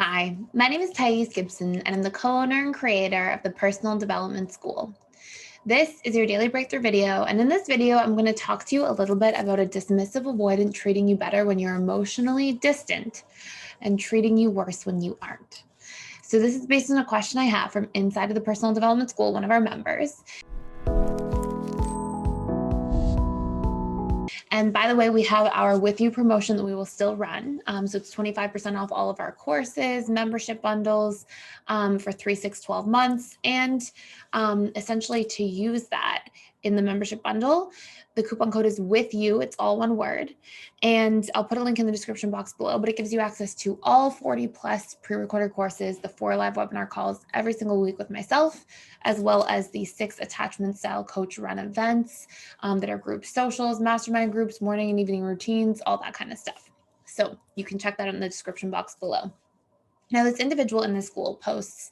Hi, my name is Thais Gibson, and I'm the co-owner and creator of the Personal Development School. This is your daily breakthrough video, and in this video, I'm going to talk to you a little bit about a dismissive avoidant treating you better when you're emotionally distant and treating you worse when you aren't. So this is based on a question I have from inside of the Personal Development School, one of our members. And by the way, we have our With You promotion that we will still run. So it's 25% off all of our courses, membership bundles for 3, 6, 12 months. And essentially to use that in the membership bundle, the coupon code is With You. It's all one word. And I'll put a link in the description box below, but it gives you access to all 40 plus pre-recorded courses, the 4 live webinar calls every single week with myself, as well as the 6 attachment style coach run events that are group socials, mastermind groups, morning and evening routines, all that kind of stuff. So you can check that in the description box below. Now, this individual in this school posts,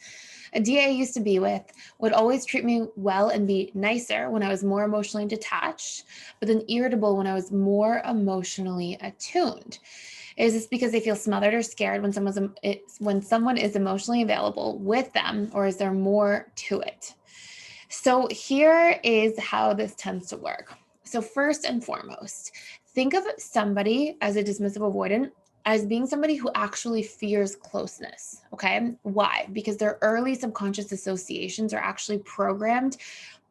a DA I used to be with would always treat me well and be nicer when I was more emotionally detached, but then irritable when I was more emotionally attuned. Is this because they feel smothered or scared when someone is emotionally available with them, or is there more to it? So here is how this tends to work. So first and foremost, think of somebody as a dismissive avoidant as being somebody who actually fears closeness. Okay. Why? Because their early subconscious associations are actually programmed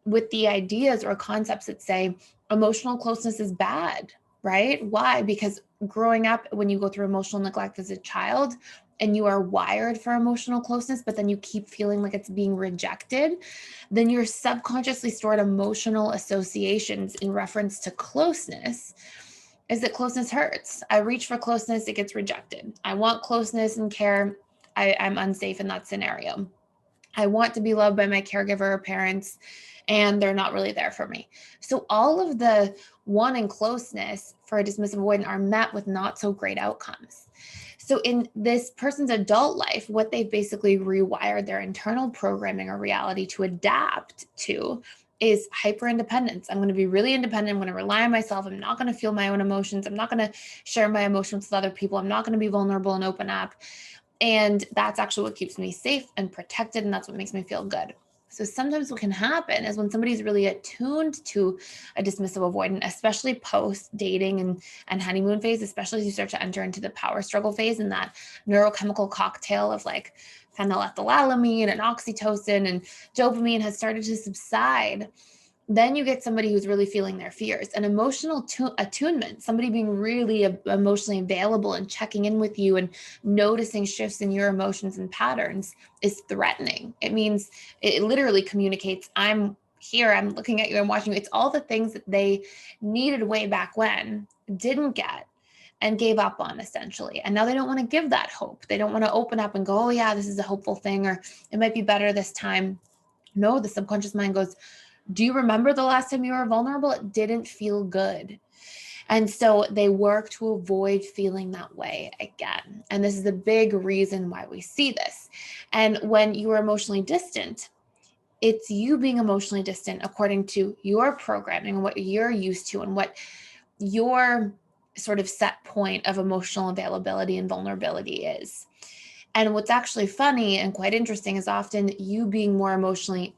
with the ideas or concepts that say emotional closeness is bad, right? Why? Because growing up, when you go through emotional neglect as a child and you are wired for emotional closeness, but then you keep feeling like it's being rejected, then your subconsciously stored emotional associations in reference to closeness is that closeness hurts. I reach for closeness, it gets rejected. I want closeness and care. I'm unsafe in that scenario. I want to be loved by my caregiver or parents, and they're not really there for me. So all of the wanting closeness for a dismissive avoidant are met with not so great outcomes. So in this person's adult life, what they've basically rewired their internal programming or reality to adapt to is hyper independence. I'm going to be really independent. I'm going to rely on myself. I'm not going to feel my own emotions. I'm not going to share my emotions with other people. I'm not going to be vulnerable and open up. And that's actually what keeps me safe and protected. And that's what makes me feel good. So sometimes what can happen is when somebody's really attuned to a dismissive avoidant, especially post dating and honeymoon phase, especially as you start to enter into the power struggle phase and that neurochemical cocktail of like phenylethylamine and oxytocin and dopamine has started to subside, then you get somebody who's really feeling their fears. And emotional attunement, somebody being really emotionally available and checking in with you and noticing shifts in your emotions and patterns is threatening. It means it literally communicates, I'm here, I'm looking at you, I'm watching you. It's all the things that they needed way back when, didn't get, and gave up on essentially. And now they don't want to give that hope. They don't want to open up and go, oh yeah, this is a hopeful thing, or it might be better this time. No, the subconscious mind goes, do you remember the last time you were vulnerable? It didn't feel good. And so they work to avoid feeling that way again. And this is a big reason why we see this. And when you are emotionally distant, it's you being emotionally distant according to your programming and what you're used to and what your sort of set point of emotional availability and vulnerability is. And what's actually funny and quite interesting is often you being more emotionally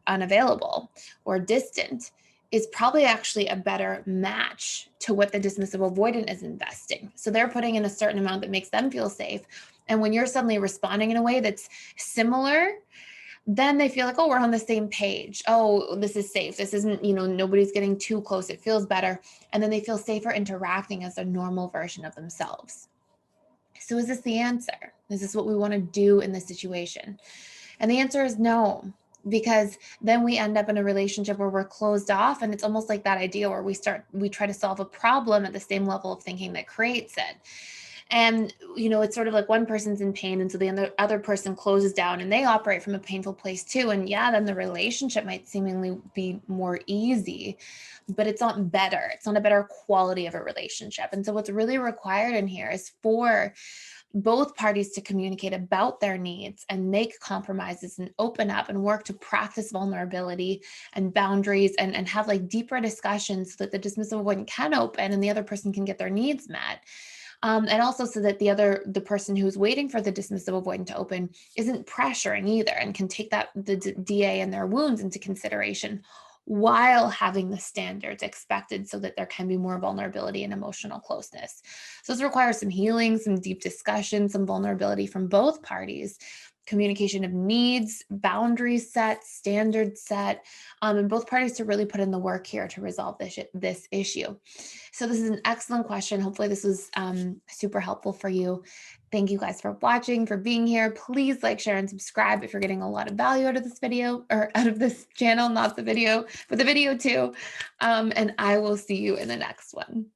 unavailable or distant is probably actually a better match to what the dismissive avoidant is investing. So they're putting in a certain amount that makes them feel safe. And when you're suddenly responding in a way that's similar, then they feel like, oh, we're on the same page. Oh, this is safe. This isn't, nobody's getting too close. It feels better. And then they feel safer interacting as a normal version of themselves. So is this the answer? Is this what we want to do in this situation? And the answer is no, because then we end up in a relationship where we're closed off, and it's almost like that idea where we try to solve a problem at the same level of thinking that creates it. And, it's sort of like one person's in pain, and so the other person closes down and they operate from a painful place too. And yeah, then the relationship might seemingly be more easy, but it's not better. It's not a better quality of a relationship. And so what's really required in here is for both parties to communicate about their needs and make compromises and open up and work to practice vulnerability and boundaries and have like deeper discussions so that the dismissive avoidant can open and the other person can get their needs met. And also so that the person who's waiting for the dismissive avoidant to open isn't pressuring either, and can take the DA and their wounds into consideration while having the standards expected, so that there can be more vulnerability and emotional closeness. So this requires some healing, some deep discussion, some vulnerability from both parties, communication of needs, boundaries set, standards set, and both parties to really put in the work here to resolve this issue. So this is an excellent question. Hopefully this was super helpful for you. Thank you guys for watching, for being here. Please like, share, and subscribe if you're getting a lot of value out of this video, or out of this channel, not the video, but the video too. And I will see you in the next one.